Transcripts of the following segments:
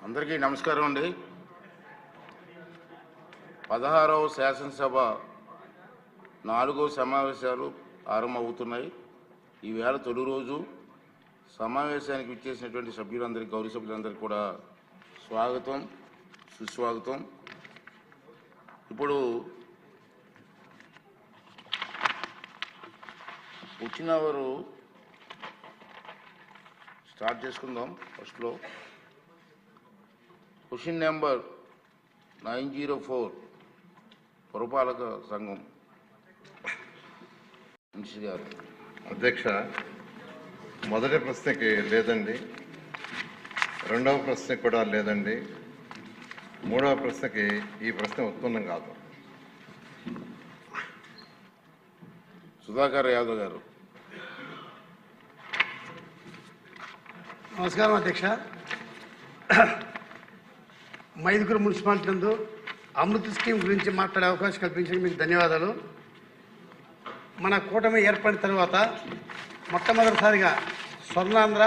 అందరికీ నమస్కారం అండి. 16వ శాసనసభ 4వ సమావేశాలు ఆరంభమవుతున్నాయి. ఈవేళ తొలి రోజు సమావేశానికి విచ్చేసినటువంటి సభ్యులందరికీ, గౌరవ సభ్యులందరికీ కూడా స్వాగతం, సుస్వాగతం. ఇప్పుడు వచ్చినవారు స్టార్ట్ చేసుకుందాం. ఫస్ట్లో క్వశ్చన్ నెంబర్ 904 పురపాలక సంఘం మినిస్టర్ గారు. అధ్యక్ష, మొదటి ప్రశ్నకి లేదండి, రెండవ ప్రశ్నకి కూడా లేదండి, మూడవ ప్రశ్నకి ఈ ప్రశ్న ఉత్పన్నం కాదు. సుధాకర్ యాదవ్ గారు. నమస్కారం అధ్యక్ష. మైదుకూరు మున్సిపాలిటీ నందు అమృత్ స్కీమ్ గురించి మాట్లాడే అవకాశం కల్పించిన మీకు ధన్యవాదాలు. మన కూటమి ఏర్పడిన తర్వాత మొట్టమొదటిసారిగా స్వర్ణాంధ్ర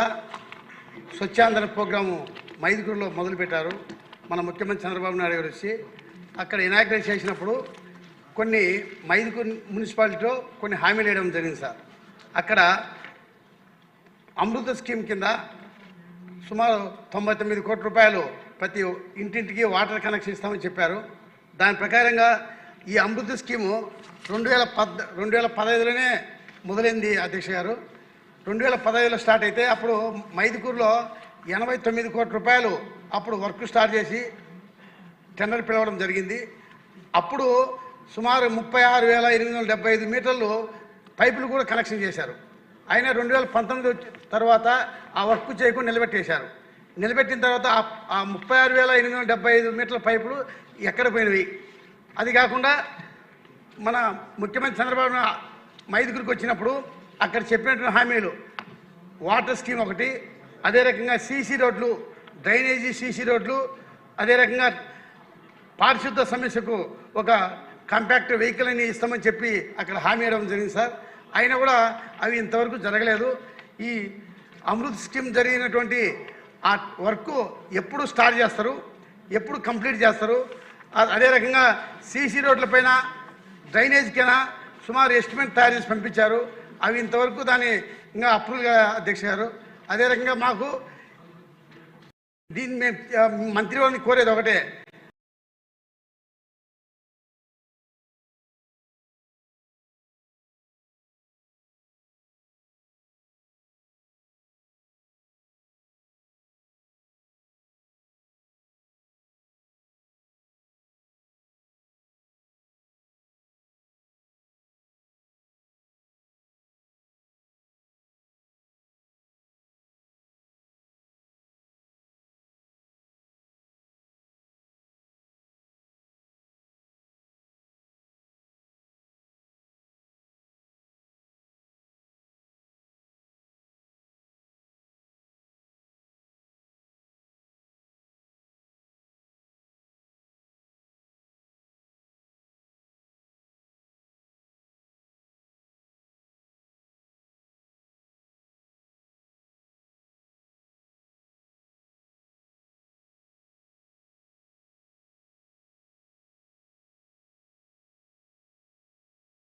స్వచ్ఛాంధ్ర ప్రోగ్రాము మైదుకూరులో మొదలుపెట్టారు. మన ముఖ్యమంత్రి చంద్రబాబు నాయుడు గారు వచ్చి అక్కడ ఇనాగ్రేట్ చేసినప్పుడు కొన్ని మైదుకూరు మున్సిపాలిటీలో కొన్ని హామీలు వేయడం జరిగింది సార్. అక్కడ అమృత స్కీమ్ కింద సుమారు 99 కోట్ల రూపాయలు ప్రతి ఇంటింటికి వాటర్ కనెక్షన్ ఇస్తామని చెప్పారు. దాని ప్రకారంగా ఈ అమృత స్కీము 2015లోనే మొదలైంది అధ్యక్ష గారు. 2015లో స్టార్ట్ అయితే అప్పుడు మైదుకూరులో 89 కోట్ల రూపాయలు అప్పుడు వర్క్ స్టార్ట్ చేసి టెండర్ పిలవడం జరిగింది. అప్పుడు సుమారు 36,875 మీటర్లు పైపులు కూడా కనెక్షన్ చేశారు. అయినా 2019 తర్వాత ఆ వర్క్ చేయకుండా నిలబెట్టేశారు. నిలబెట్టిన తర్వాత ఆ 36,875 మీటర్ల పైపులు ఎక్కడ పోయినవి. అది కాకుండా మన ముఖ్యమంత్రి చంద్రబాబు మైదుకూరుకు వచ్చినప్పుడు అక్కడ చెప్పినటువంటి హామీలు వాటర్ స్కీమ్ ఒకటి, అదే రకంగా సీసీ రోడ్లు, డ్రైనేజీ సీసీ రోడ్లు, అదే రకంగా పారిశుద్ధ సమస్యకు ఒక కాంపాక్ట్ వెహికల్ అని ఇస్తామని చెప్పి అక్కడ హామీ ఇవ్వడం జరిగింది సార్. అయినా కూడా అవి ఇంతవరకు జరగలేదు. ఈ అమృత్ స్కీమ్ జరిగినటువంటి ఆ వర్క్ ఎప్పుడు స్టార్ట్ చేస్తారు, ఎప్పుడు కంప్లీట్ చేస్తారు? అదే రకంగా సీసీ రోడ్లపైన డ్రైనేజ్కైనా సుమారు ఎస్టిమేట్ తయారు చేసి పంపించారు. అవి ఇంతవరకు దాన్ని ఇంకా అప్రూవల్ అధ్యక్ష గారు. అదే రకంగా మాకు దీన్ని మంత్రివర్ని కోరేది ఒకటే,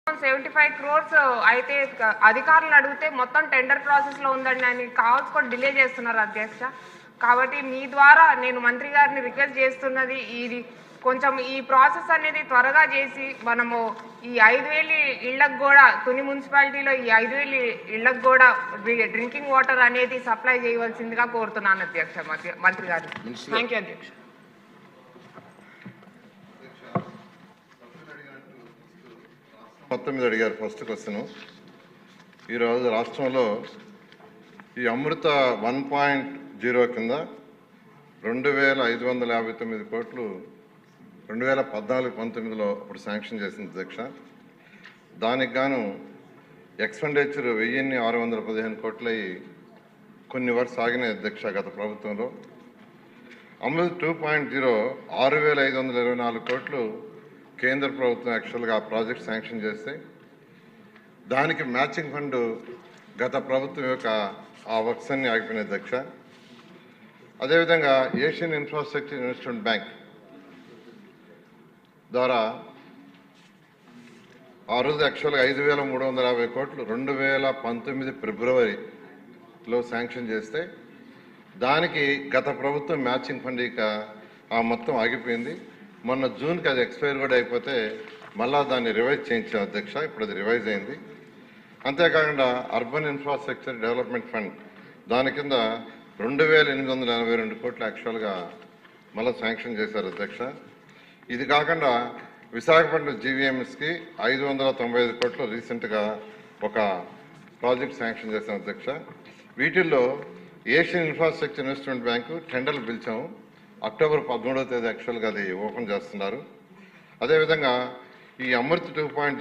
$75 crores అయితే అధికారులు అడిగితే మొత్తం టెండర్ ప్రాసెస్లో ఉందండి అని కావాల్సుకొని డిలే చేస్తున్నారు అధ్యక్ష. కాబట్టి మీ ద్వారా నేను మంత్రి గారిని రిక్వెస్ట్ చేస్తున్నది, ఇది కొంచెం ఈ ప్రాసెస్ అనేది త్వరగా చేసి మనము ఈ 5,000 ఇళ్లకు కూడా, తుని మున్సిపాలిటీలో ఈ 5,000 ఇళ్లకు కూడా డ్రింకింగ్ వాటర్ అనేది సప్లై చేయవలసిందిగా కోరుతున్నాను అధ్యక్ష మంత్రి గారు. థ్యాంక్ యూ అధ్యక్ష. మొత్తం మీద అడిగారు. ఫస్ట్ క్వశ్చన్, ఈరోజు రాష్ట్రంలో ఈ అమృత 1.0 కింద 2,559 కోట్లు 2014-19లో అప్పుడు శాంక్షన్ చేసింది అధ్యక్ష. దానికి గాను ఎక్స్పెండిచర్ 1,615 కోట్లు అయ్యి కొన్ని వర్క్స్ ఆగినాయి అధ్యక్ష గత ప్రభుత్వంలో. అమృత్ 2.0 6,524 కోట్లు కేంద్ర ప్రభుత్వం యాక్చువల్గా ఆ ప్రాజెక్ట్ శాంక్షన్ చేస్తే దానికి మ్యాచింగ్ ఫండ్ గత ప్రభుత్వం యొక్క ఆ వర్క్స్ అన్ని ఆగిపోయినాయి అధ్యక్ష. అదేవిధంగా ఏషియన్ ఇన్ఫ్రాస్ట్రక్చర్ ఇన్వెస్ట్మెంట్ బ్యాంక్ ద్వారా ఆ రోజు యాక్చువల్గా 5,350 కోట్లు 2019 ఫిబ్రవరిలో శాంక్షన్ చేస్తే దానికి గత ప్రభుత్వం మ్యాచింగ్ ఫండ్ ఇక ఆ మొత్తం ఆగిపోయింది. మొన్న జూన్కి అది ఎక్స్పైర్ కూడా అయిపోతే మళ్ళా దాన్ని రివైజ్ చేయించాం అధ్యక్ష. ఇప్పుడు అది రివైజ్ అయింది. అంతేకాకుండా అర్బన్ ఇన్ఫ్రాస్ట్రక్చర్ డెవలప్మెంట్ ఫండ్ దాని కింద 2,882 కోట్లు యాక్చువల్గా మళ్ళీ శాంక్షన్ చేశారు అధ్యక్ష. ఇది కాకుండా విశాఖపట్నం జీవీఎంఎస్కి 595 కోట్లు రీసెంట్గా ఒక ప్రాజెక్ట్ శాంక్షన్ చేశాం అధ్యక్ష. వీటిల్లో ఏషియన్ ఇన్ఫ్రాస్ట్రక్చర్ ఇన్వెస్ట్మెంట్ బ్యాంకు టెండర్లు పిలిచాము. అక్టోబర్ 13వ తేదీ యాక్చువల్గా అది ఓపెన్ చేస్తున్నారు. అదేవిధంగా ఈ అమృత్ 2.0